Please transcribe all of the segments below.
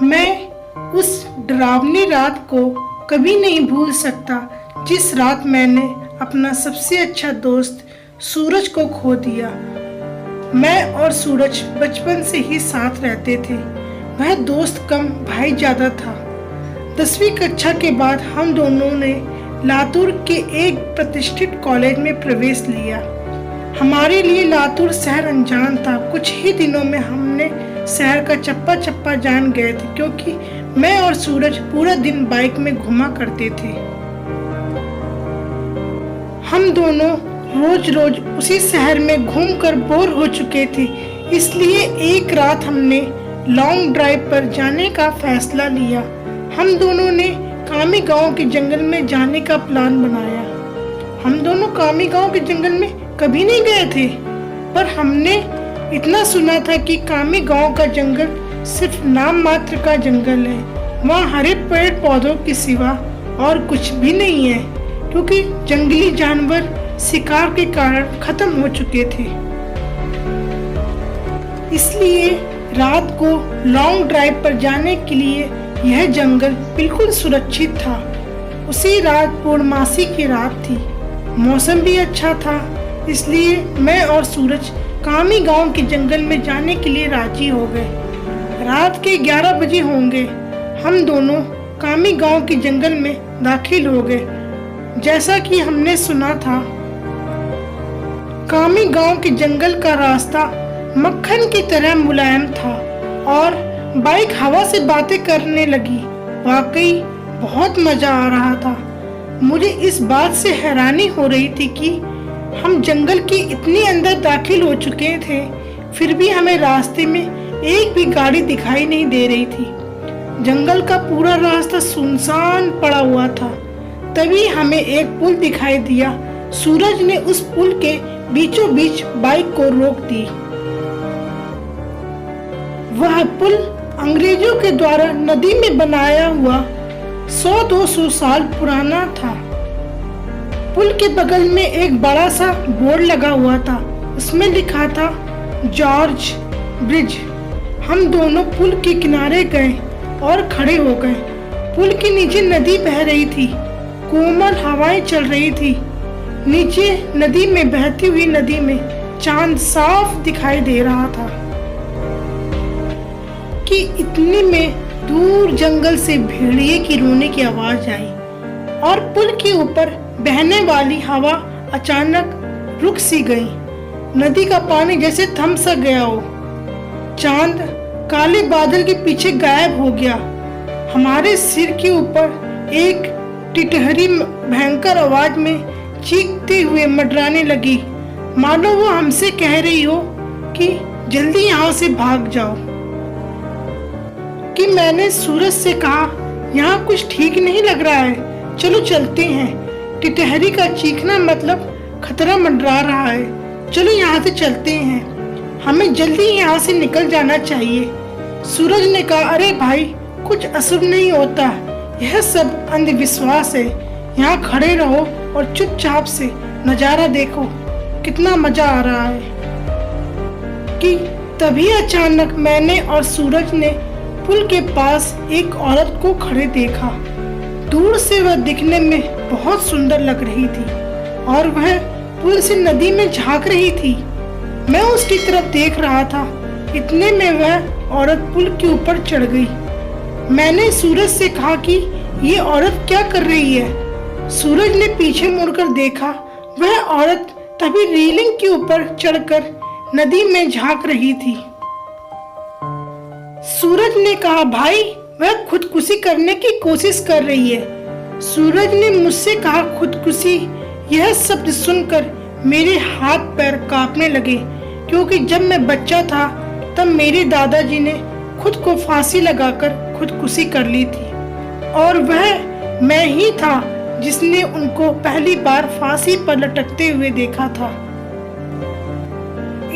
मैं उस डरावनी रात को कभी नहीं भूल सकता जिस रात मैंने अपना सबसे अच्छा दोस्त सूरज को खो दिया। मैं और सूरज बचपन से ही साथ रहते थे। वह दोस्त कम भाई ज़्यादा था। 10वीं कक्षा के बाद हम दोनों ने लातूर के एक प्रतिष्ठित कॉलेज में प्रवेश लिया। हमारे लिए लातूर शहर अनजान था। कुछ ही दिनों में हमने शहर का चप्पा चप्पा जान गए थे, क्योंकि मैं और सूरज पूरा दिन बाइक में घुमा करते थे। हम दोनों रोज रोज उसी शहर में घूमकर बोर हो चुके थे, इसलिए एक रात हमने लॉन्ग ड्राइव पर जाने का फैसला लिया। हम दोनों ने कामी गांव के जंगल में जाने का प्लान बनाया। हम दोनों कामी गांव के जंगल में कभी नहीं गए थे, पर हमने इतना सुना था कि कामी गांव का जंगल सिर्फ नाम मात्र का जंगल है। वहाँ हरे पेड़ पौधों के सिवा और कुछ भी नहीं है, क्योंकि जंगली जानवर शिकार के कारण खत्म हो चुके थे। इसलिए रात को लॉन्ग ड्राइव पर जाने के लिए यह जंगल बिल्कुल सुरक्षित था। उसी रात पूर्णमासी की रात थी। मौसम भी अच्छा था, इसलिए मैं और सूरज कामी गांव के जंगल में जाने के लिए राजी हो गए। रात के 11 बजे होंगे। हम दोनों कामी गांव के जंगल में दाखिल हो गए। जैसा कि हमने सुना था, कामी गांव के जंगल का रास्ता मक्खन की तरह मुलायम था और बाइक हवा से बातें करने लगी। वाकई बहुत मजा आ रहा था। मुझे इस बात से हैरानी हो रही थी कि हम जंगल के इतने अंदर दाखिल हो चुके थे, फिर भी हमें रास्ते में एक भी गाड़ी दिखाई नहीं दे रही थी। जंगल का पूरा रास्ता सुनसान पड़ा हुआ था। तभी हमें एक पुल दिखाई दिया। सूरज ने उस पुल के बीचों बीच बाइक को रोक दी। वह पुल अंग्रेजों के द्वारा नदी में बनाया हुआ 100-200 साल पुराना था। पुल के बगल में एक बड़ा सा बोर्ड लगा हुआ था। उसमें लिखा था जॉर्ज ब्रिज। हम दोनों पुल के किनारे गए और खड़े हो गए। पुल के नीचे नदी बह रही थी। कोमल हवाएं चल रही थी। नीचे नदी में बहती हुई नदी में चांद साफ दिखाई दे रहा था कि इतने में दूर जंगल से भेड़िए की रोने की आवाज आई और पुल के ऊपर बहने वाली हवा अचानक रुक सी गई। नदी का पानी जैसे थम सा गया हो। चांद काले बादल के पीछे गायब हो गया। हमारे सिर के ऊपर एक टिटहरी भयंकर आवाज में चीखते हुए मंडराने लगी, मानो वो हमसे कह रही हो कि जल्दी यहाँ से भाग जाओ। कि मैंने सूरज से कहा, यहाँ कुछ ठीक नहीं लग रहा है, चलो चलते हैं। टिटहरी का चीखना मतलब खतरा मंडरा रहा है। चलो यहाँ से चलते हैं, हमें जल्दी यहाँ से निकल जाना चाहिए। सूरज ने कहा, अरे भाई, कुछ अशुभ नहीं होता, यह सब अंधविश्वास है। यहाँ खड़े रहो और चुपचाप से नजारा देखो, कितना मजा आ रहा है। कि तभी अचानक मैंने और सूरज ने पुल के पास एक औरत को खड़े देखा। दूर से वह दिखने में बहुत सुंदर लग रही थी और वह पुल से नदी में झांक रही थी। मैं उसकी तरफ देख रहा था। इतने में वह औरत पुल के ऊपर चढ़ गई। मैंने सूरज से कहा कि ये औरत क्या कर रही है। सूरज ने पीछे मुड़कर देखा। वह औरत तभी रेलिंग के ऊपर चढ़कर नदी में झांक रही थी। सूरज ने कहा, भाई, वह खुदकुशी करने की कोशिश कर रही है। सूरज ने मुझसे कहा, खुदकुशी। यह शब्द सुनकर मेरे हाथ पैर कांपने लगे, क्योंकि जब मैं बच्चा था तब मेरे दादाजी ने खुद को फांसी लगाकर खुदकुशी कर ली थी और वह मैं ही था जिसने उनको पहली बार फांसी पर लटकते हुए देखा था।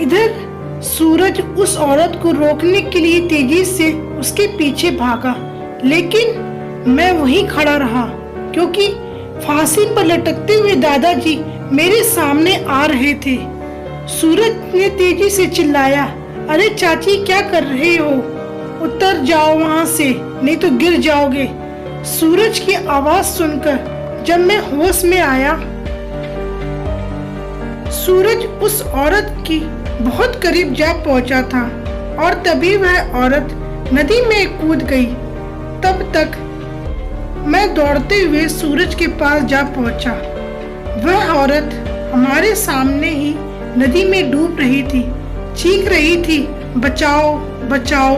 इधर सूरज उस औरत को रोकने के लिए तेजी से उसके पीछे भागा, लेकिन मैं वहीं खड़ा रहा, क्योंकि फांसी पर लटकते हुए दादाजी मेरे सामने आ रहे थे। सूरज ने तेजी से चिल्लाया, अरे चाची, क्या कर रहे हो? उतर जाओ वहां से, नहीं तो गिर जाओगे। सूरज की आवाज सुनकर जब मैं होश में आया, सूरज उस औरत की बहुत करीब जा पहुंचा था और तभी वह औरत नदी में कूद गई। तब तक मैं दौड़ते हुए सूरज के पास जा पहुंचा। वह औरत हमारे सामने ही नदी में डूब रही थी, चीख रही थी, बचाओ बचाओ।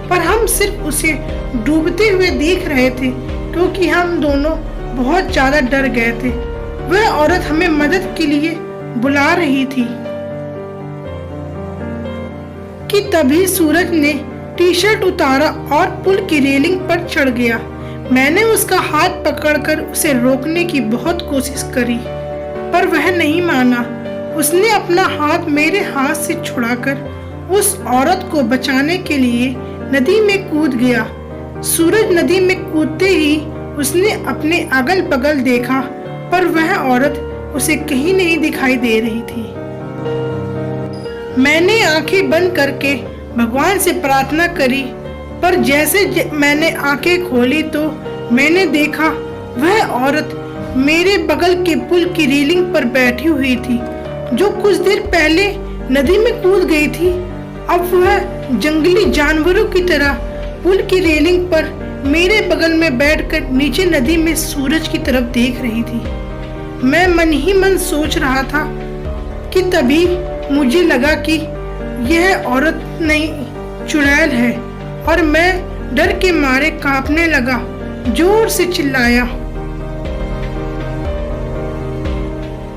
पर हम सिर्फ उसे डूबते हुए देख रहे थे क्योंकि हम दोनों बहुत ज्यादा डर गए थे। वह औरत हमें मदद के लिए बुला रही थी कि तभी सूरज ने टी शर्ट उतारा और पुल की रेलिंग पर चढ़ गया। मैंने उसका हाथ पकड़कर उसे रोकने की बहुत कोशिश करी पर वह नहीं माना। उसने अपना हाथ मेरे हाथ से छुड़ाकर उस औरत को बचाने के लिए नदी में कूद गया। सूरज नदी में कूदते ही उसने अपने अगल बगल देखा पर वह औरत उसे कहीं नहीं दिखाई दे रही थी। मैंने आंखें बंद करके भगवान से प्रार्थना करी पर जैसे मैंने आंखें खोली तो मैंने देखा वह औरत मेरे बगल के पुल की रेलिंग पर बैठी हुई थी, जो कुछ देर पहले नदी में कूद गई थी। अब वह जंगली जानवरों की तरह पुल की रेलिंग पर मेरे बगल में बैठकर नीचे नदी में सूरज की तरफ देख रही थी। मैं मन ही मन सोच रहा था कि तभी मुझे लगा कि यह औरत नहीं चुड़ैल है और मैं डर के मारे कांपने लगा, जोर से चिल्लाया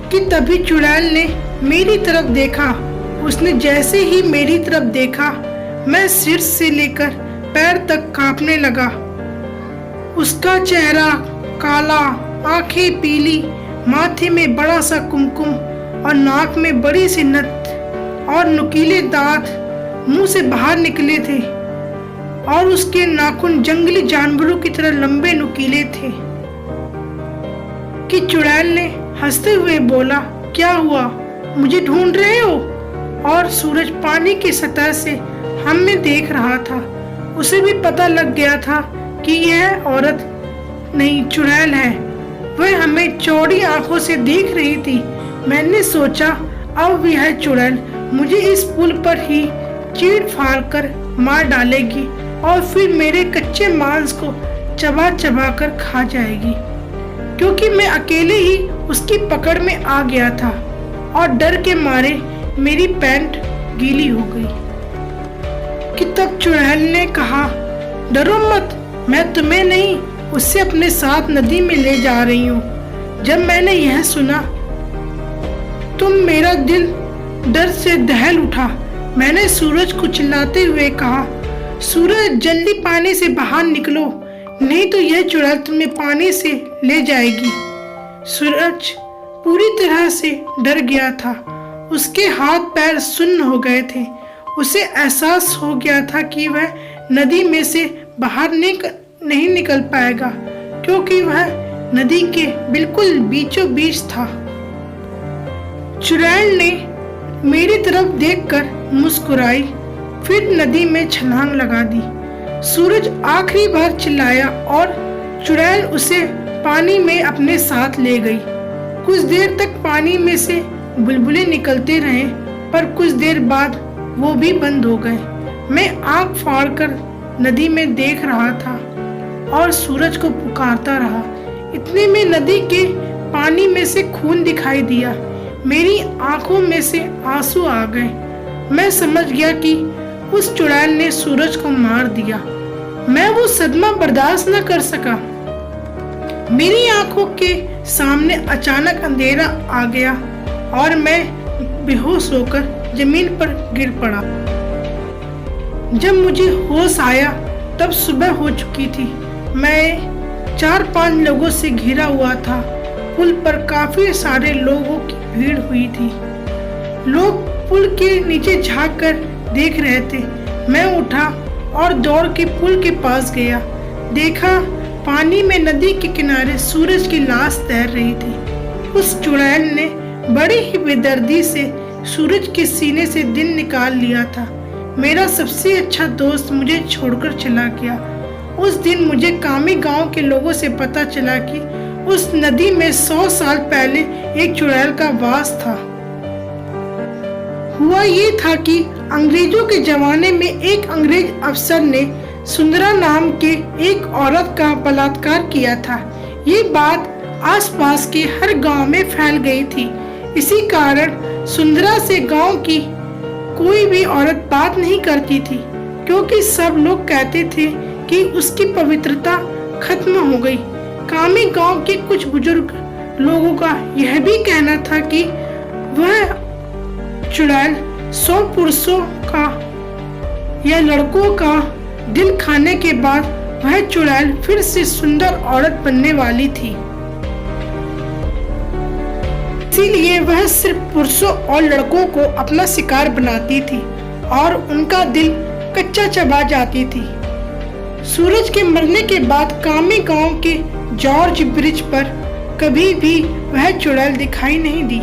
कि तभी चुड़ैल ने मेरी तरफ देखा। उसने जैसे ही मेरी तरफ देखा मैं सिर से लेकर पैर तक कांपने लगा। उसका चेहरा काला, आंखें पीली, माथे में बड़ा सा कुमकुम और नाक में बड़ी सी नथ और नुकीले दांत मुंह से बाहर निकले थे और उसके नाखून जंगली जानवरों की तरह लंबे नुकीले थे। कि चुड़ैल ने हंसते हुए बोला, क्या हुआ, मुझे ढूंढ रहे हो? और सूरज पानी की सतह से हमें देख रहा था। उसे भी पता लग गया था कि यह औरत नहीं चुड़ैल है। वह हमें चौड़ी आंखों से देख रही थी। मैंने सोचा अब यह चुड़ैल मुझे इस पुल पर ही चीर फाड़ कर मार डालेगी और फिर मेरे कच्चे मांस को चबा चबा कर खा जाएगी, क्योंकि मैं अकेले ही उसकी पकड़ में आ गया था और डर के मारे मेरी पैंट गीली हो गई। कि तब चुड़ैल ने कहा, डरो मत, मैं तुम्हें नहीं उससे अपने साथ नदी में ले जा रही हूँ। जब मैंने यह सुना तो मेरा दिल डर से दहल उठा। मैंने सूरज को चिल्लाते हुए कहा, सूरज जल्दी पानी से बाहर निकलो, नहीं तो यह चुड़ैल तुम्हें पानी से ले जाएगी। सूरज पूरी तरह से डर गया था। उसके हाथ पैर सुन्न हो गए थे। उसे एहसास हो गया था कि वह नदी में से बाहर नहीं निकल पाएगा, क्योंकि वह नदी के बिल्कुल बीचों बीच था। चुड़ैल ने मेरी तरफ देखकर मुस्कुराई, फिर नदी में छलांग लगा दी। सूरज आखिरी बार चिल्लाया और चुड़ैल उसे पानी में अपने साथ ले गई। कुछ देर तक पानी में से बुलबुले निकलते रहे, पर कुछ देर बाद वो भी बंद हो गए। मैं आंख फाड़कर नदी में देख रहा था और सूरज को पुकारता रहा। इतने में नदी के पानी में से खून दिखाई दिया। मेरी आंखों में से आंसू आ गए। मैं समझ गया कि उस चुड़ैल ने सूरज को मार दिया। मैं वो सदमा बर्दाश्त न कर सका। मेरी आंखों के सामने अचानक अंधेरा आ गया और मैं बेहोश होकर जमीन पर गिर पड़ा। जब मुझे होश आया तब सुबह हो चुकी थी। मैं 4-5 लोगों से घिरा हुआ था। पुल पर काफी सारे लोगों की भीड़ हुई थी। लोग पुल के नीचे झांक कर देख रहे थे। मैं उठा और दौड़ के पुल के पास गया। देखा पानी में नदी के किनारे सूरज की लाश तैर रही थी। उस चुड़ैल ने बड़ी ही बेदर्दी से सूरज के सीने से दिल निकाल लिया था। मेरा सबसे अच्छा दोस्त मुझे छोड़कर चला गया। उस दिन मुझे कामी गांव के लोगों से पता चला कि उस नदी में 100 साल पहले एक चुड़ैल का वास था। हुआ ये था कि अंग्रेजों के जमाने में एक अंग्रेज अफसर ने सुंदरा नाम के एक औरत का बलात्कार किया था। ये बात आसपास के हर गांव में फैल गई थी। इसी कारण सुंदरा से गांव की कोई भी औरत बात नहीं करती थी, क्योंकि सब लोग कहते थे कि उसकी पवित्रता खत्म हो गई। कामी गांव के कुछ बुजुर्ग लोगों का यह भी कहना था कि वह चुड़ैल 100 पुरुषों का या लड़कों का दिल खाने के बाद वह चुड़ैल फिर से सुंदर औरत बनने वाली थी। इसीलिए वह सिर्फ पुरुषों और लड़कों को अपना शिकार बनाती थी और उनका दिल कच्चा चबा जाती थी। सूरज के मरने के बाद कामी गांव के जॉर्ज ब्रिज पर कभी भी वह चुड़ैल दिखाई नहीं दी।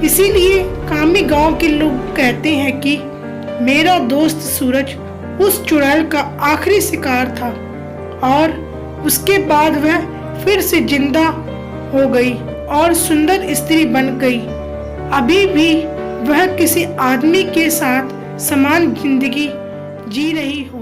इसीलिए कामी गांव के लोग कहते हैं कि मेरा दोस्त सूरज उस चुड़ैल का आखिरी शिकार था और उसके बाद वह फिर से जिंदा हो गई और सुंदर स्त्री बन गई। अभी भी वह किसी आदमी के साथ समान जिंदगी जी रही हो।